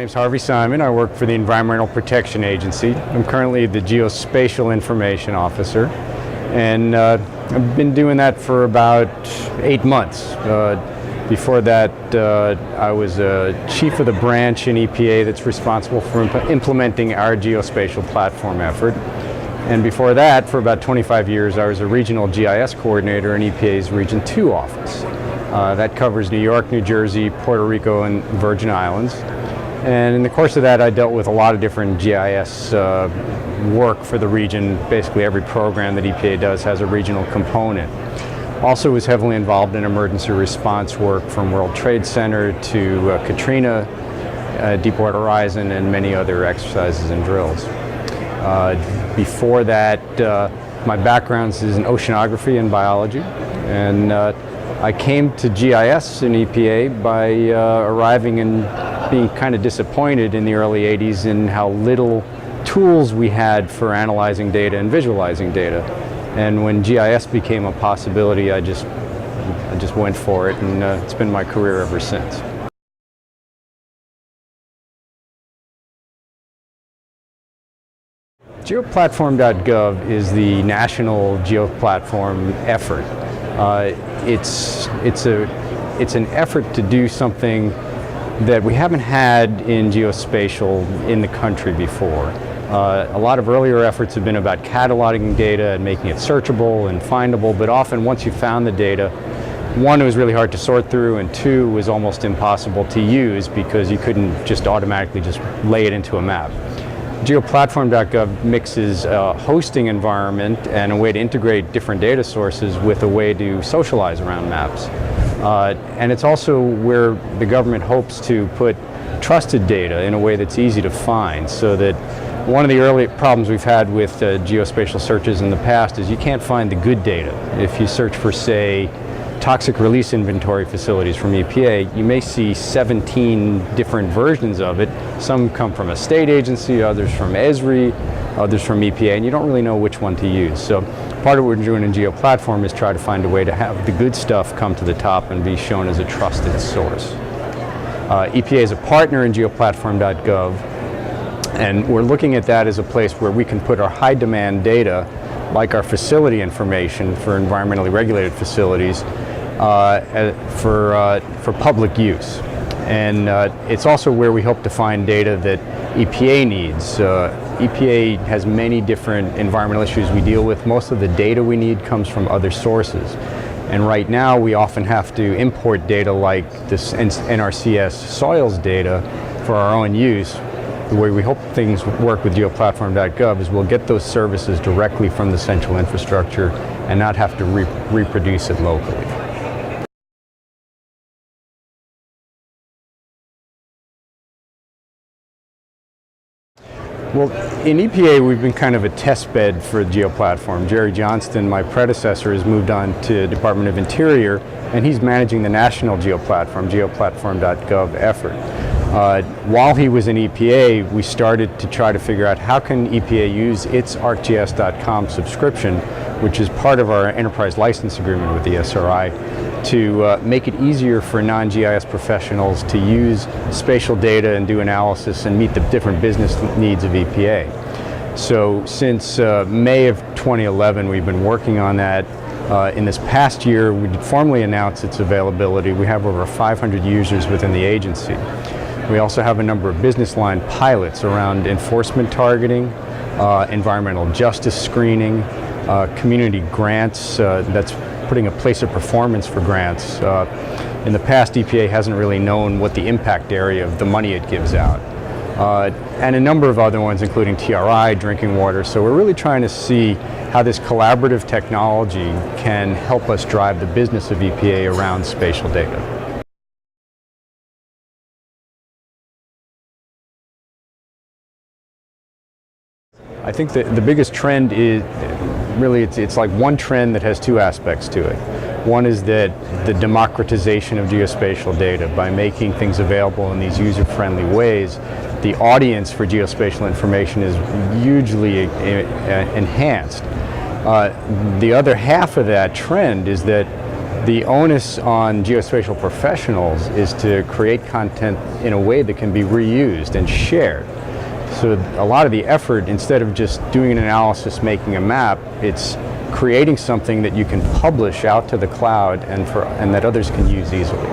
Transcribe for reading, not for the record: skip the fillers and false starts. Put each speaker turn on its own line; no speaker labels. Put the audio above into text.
name's Harvey Simon. I work for the Environmental Protection Agency. I'm currently the Geospatial Information Officer, and I've been doing that for about 8 months. Before that, I was chief of the branch in EPA that's responsible for implementing our geospatial platform effort. And before that, for about 25 years, I was a regional GIS coordinator in EPA's Region 2 office. That covers New York, New Jersey, Puerto Rico, and Virgin Islands. And in the course of that, I dealt with a lot of different GIS work for the region. Basically, every program that EPA does has a regional component. Also was heavily involved in emergency response work from World Trade Center to Katrina, Deepwater Horizon, and many other exercises and drills. Before that, my background is in oceanography and biology, and I came to GIS in EPA by arriving and being kind of disappointed in the early 80s in how little tools we had for analyzing data and visualizing data. And when GIS became a possibility, I just went for it, and it's been my career ever since. Geoplatform.gov is the national geoplatform effort. It's an effort to do something that we haven't had in geospatial in the country before. A lot of earlier efforts have been about cataloging data and making it searchable and findable, but often once you found the data, one, it was really hard to sort through, and two, it was almost impossible to use because you couldn't just automatically just lay it into a map. Geoplatform.gov mixes a hosting environment and a way to integrate different data sources with a way to socialize around maps. And it's also where the government hopes to put trusted data in a way that's easy to find, so that one of the early problems we've had with geospatial searches in the past is you can't find the good data. If you search for, say, toxic release inventory facilities from EPA, you may see 17 different versions of it. Some come from a state agency, others from ESRI, others from EPA, and you don't really know which one to use. So part of what we're doing in Geoplatform is try to find a way to have the good stuff come to the top and be shown as a trusted source. EPA is a partner in Geoplatform.gov, and we're looking at that as a place where we can put our high demand data, like our facility information for environmentally regulated facilities, for public use. And it's also where we hope to find data that EPA needs. EPA has many different environmental issues we deal with. Most of the data we need comes from other sources. And right now we often have to import data like this NRCS soils data for our own use. The way we hope things work with Geoplatform.gov is we'll get those services directly from the central infrastructure and not have to reproduce it locally. Well, in EPA, we've been kind of a test bed for Geoplatform. Jerry Johnston, my predecessor, has moved on to Department of Interior, and he's managing the national Geoplatform.gov effort. While he was in EPA, we started to try to figure out how can EPA use its ArcGIS.com subscription, which is part of our enterprise license agreement with the SRI, to make it easier for non-GIS professionals to use spatial data and do analysis and meet the different business needs of EPA. So since May of 2011, we've been working on that. In this past year, we did formally announce its availability. We have over 500 users within the agency. We also have a number of business line pilots around enforcement targeting, environmental justice screening, community grants, that's putting a place of performance for grants. In the past, EPA hasn't really known what the impact area of the money it gives out. And a number of other ones, including TRI, drinking water. So we're really trying to see how this collaborative technology can help us drive the business of EPA around spatial data. I think the biggest trend is really, it's like one trend that has two aspects to it. One is that the democratization of geospatial data, by making things available in these user-friendly ways, the audience for geospatial information is hugely enhanced. The other half of that trend is that The onus on geospatial professionals is to create content in a way that can be reused and shared. So a lot of the effort, instead of just doing an analysis, making a map, it's creating something that you can publish out to the cloud and that others can use easily.